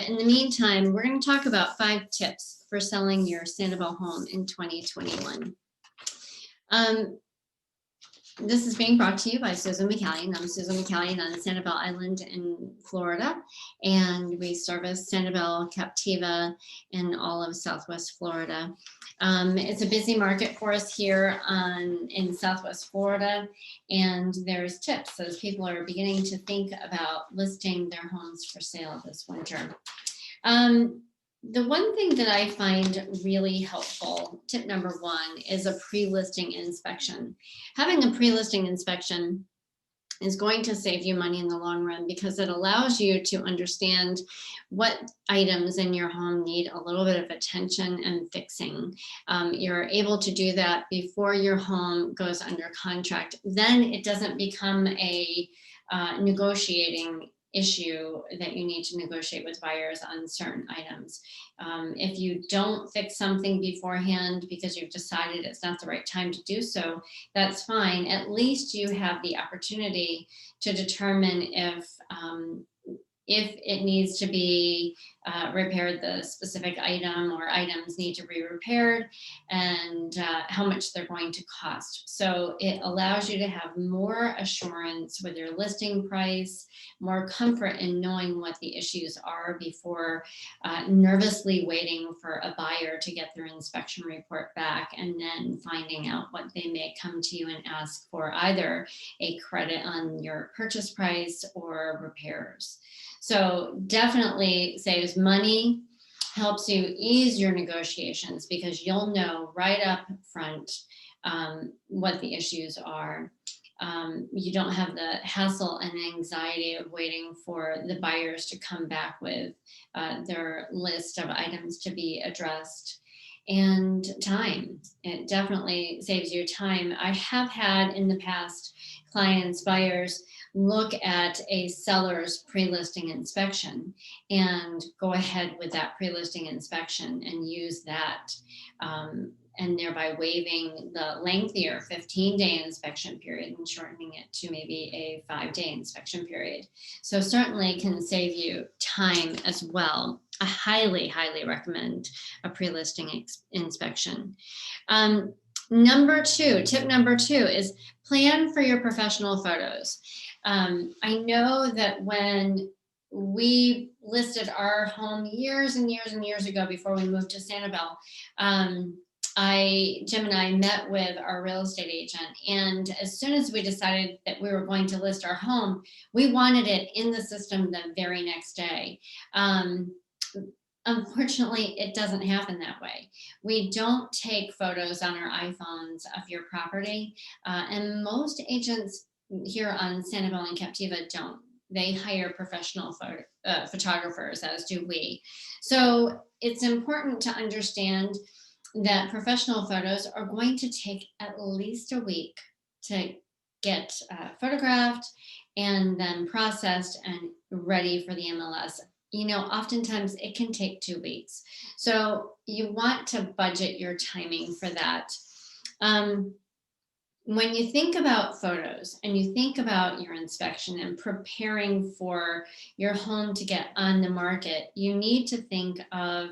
But in the meantime, we're going to talk about 5 tips for selling your Sanibel home in 2021. This is being brought to you by Susan McCallion. I'm Susan McCallion on Sanibel Island in Florida, and we service Sanibel, Captiva, and all of Southwest Florida. It's a busy market for us here in Southwest Florida, and there's tips as people are beginning to think about listing their homes for sale this winter. The one thing that I find really helpful, tip number 1, is a pre-listing inspection. Having a pre-listing inspection is going to save you money in the long run because it allows you to understand what items in your home need a little bit of attention and fixing. You're able to do that before your home goes under contract. Then it doesn't become a negotiating issue that you need to negotiate with buyers on certain items. If you don't fix something beforehand because you've decided it's not the right time to do so, that's fine. At least you have the opportunity to determine if it needs to be repaired, the specific item or items need to be repaired, and how much they're going to cost. So it allows you to have more assurance with your listing price, more comfort in knowing what the issues are before nervously waiting for a buyer to get their inspection report back and then finding out what they may come to you and ask for, either a credit on your purchase price or repairs. So definitely saves money, helps you ease your negotiations because you'll know right up front what the issues are. You don't have the hassle and anxiety of waiting for the buyers to come back with their list of items to be addressed. And time, it definitely saves you time. I have had in the past clients, buyers, look at a seller's pre-listing inspection and go ahead with that pre-listing inspection and use that, and thereby waiving the lengthier 15-day inspection period and shortening it to maybe a 5-day inspection period. So certainly can save you time as well. I highly, highly recommend a pre-listing inspection. Number 2, tip number 2 is plan for your professional photos. I know that when we listed our home years and years and years ago before we moved to Sanibel, Jim and I met with our real estate agent, and as soon as we decided that we were going to list our home, we wanted it in the system the very next day. Unfortunately, it doesn't happen that way. We don't take photos on our iPhones of your property, and most agents here on Sanibel and Captiva don't. They hire professional photographers, as do we. So it's important to understand that professional photos are going to take at least a week to get photographed and then processed and ready for the MLS. You know, oftentimes it can take 2 weeks. So you want to budget your timing for that. When you think about photos and you think about your inspection and preparing for your home to get on the market, you need to think of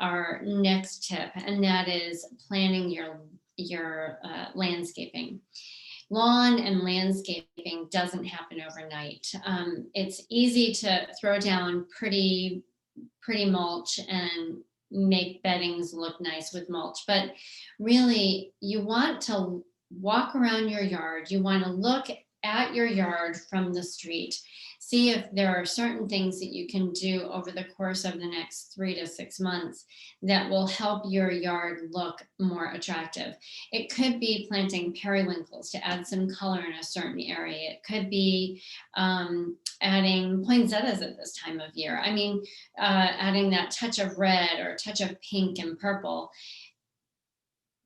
our next tip, and that is planning your landscaping. Lawn and landscaping doesn't happen overnight. It's easy to throw down pretty mulch and make beddings look nice with mulch, but really you want to walk around your yard. You want to look at your yard from the street, see if there are certain things that you can do over the course of the next 3 to 6 months that will help your yard look more attractive. It could be planting periwinkles to add some color in a certain area. It could be adding poinsettias at this time of year. I mean, adding that touch of red or a touch of pink and purple.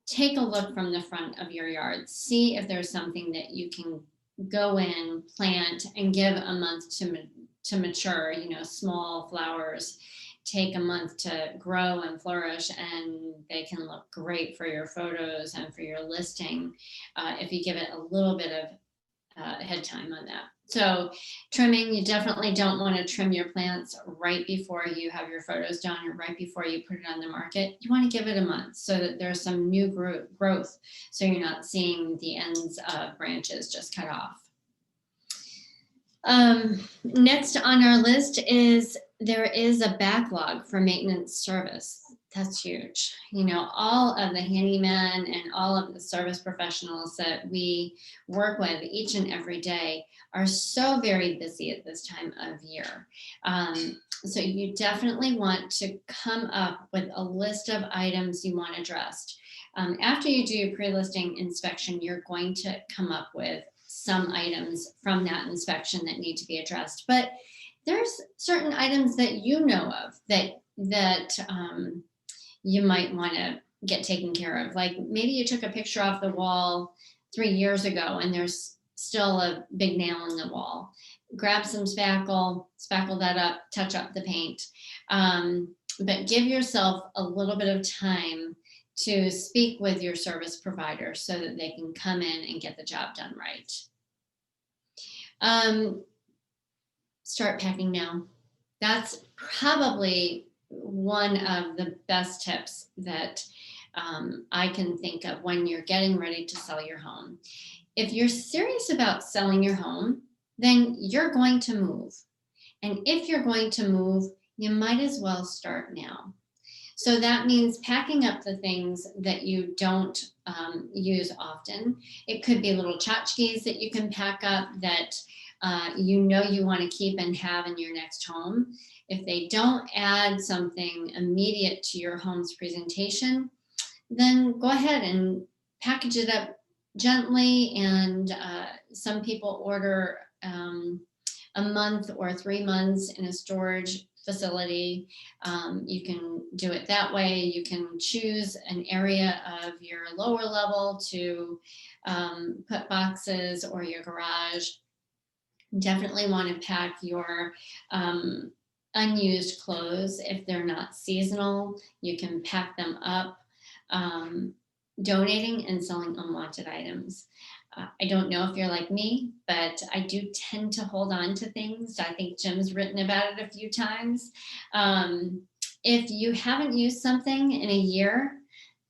Take a look from the front of your yard. See if there's something that you can go in, plant, and give a month to mature. You know, small flowers take a month to grow and flourish, and they can look great for your photos and for your listing if you give it a little bit of head time on that. So trimming, you definitely don't want to trim your plants right before you have your photos done or right before you put it on the market. You want to give it a month so that there's some new growth, so you're not seeing the ends of branches just cut off. Next on our list is there is a backlog for maintenance service. That's huge. You know, all of the handymen and all of the service professionals that we work with each and every day are so very busy at this time of year. So you definitely want to come up with a list of items you want addressed. After you do your pre-listing inspection, you're going to come up with some items from that inspection that need to be addressed. But there's certain items that you know of that you might want to get taken care of. Like maybe you took a picture off the wall 3 years ago and there's still a big nail in the wall. Grab some spackle that up, touch up the paint. But give yourself a little bit of time to speak with your service provider so that they can come in and get the job done right. Start packing now. That's probably one of the best tips that I can think of when you're getting ready to sell your home. If you're serious about selling your home, then you're going to move. And if you're going to move, you might as well start now. So that means packing up the things that you don't use often. It could be little tchotchkes that you can pack up that you know you want to keep and have in your next home. If they don't add something immediate to your home's presentation, then go ahead and package it up gently. And some people order a month or 3 months in a storage facility. You can do it that way. You can choose an area of your lower level to put boxes, or your garage. Definitely want to pack your unused clothes. If they're not seasonal, you can pack them up. Donating and selling unwanted items. I don't know if you're like me, but I do tend to hold on to things. I think Jim's written about it a few times. If you haven't used something in a year,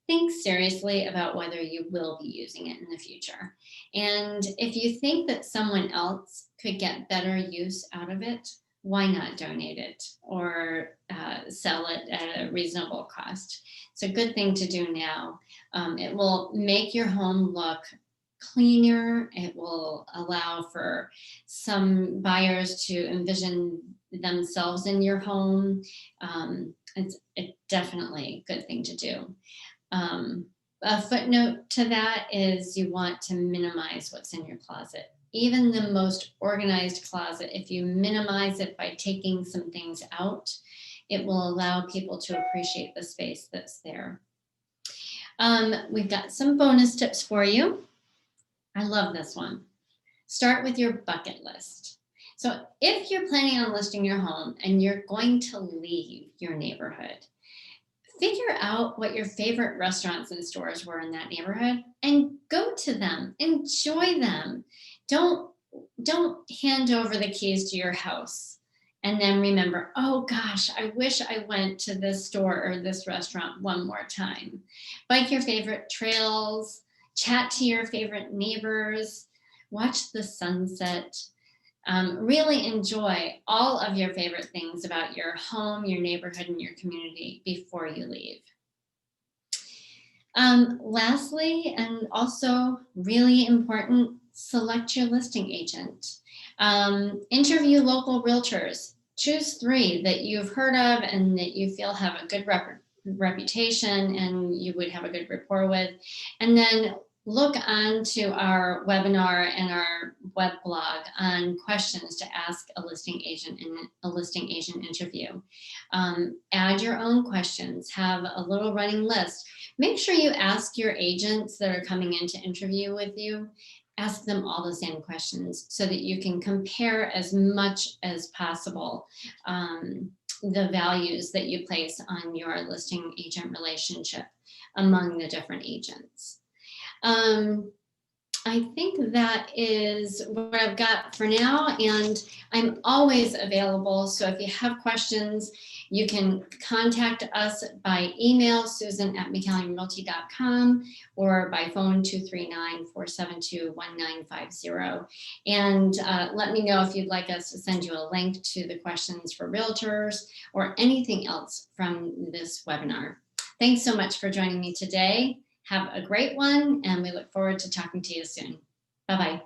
think seriously about whether you will be using it in the future. And if you think that someone else could get better use out of it, why not donate it or sell it at a reasonable cost? It's a good thing to do now. It will make your home look cleaner. It will allow for some buyers to envision themselves in your home. It's definitely a good thing to do. A footnote to that is you want to minimize what's in your closet. Even the most organized closet, if you minimize it by taking some things out, it will allow people to appreciate the space that's there. We've got some bonus tips for you. I love this one. Start with your bucket list. So if you're planning on listing your home and you're going to leave your neighborhood, figure out what your favorite restaurants and stores were in that neighborhood and go to them. Enjoy them. Don't hand over the keys to your house and then remember, oh gosh, I wish I went to this store or this restaurant one more time. Bike your favorite trails, chat to your favorite neighbors, watch the sunset. Really enjoy all of your favorite things about your home, your neighborhood, and your community before you leave. Lastly, and also really important, select your listing agent. Interview local realtors. Choose 3 that you've heard of and that you feel have a good reputation and you would have a good rapport with. And then look onto our webinar and our web blog on questions to ask a listing agent in a listing agent interview. Add your own questions, have a little running list. Make sure you ask your agents that are coming in to interview with you, ask them all the same questions so that you can compare as much as possible the values that you place on your listing agent relationship among the different agents. I think that is what I've got for now, and I'm always available. So if you have questions, you can contact us by email, susan@mccallionrealty.com, or by phone 239-472-1950. And let me know if you'd like us to send you a link to the questions for realtors or anything else from this webinar. Thanks so much for joining me today. Have a great one, and we look forward to talking to you soon. Bye-bye.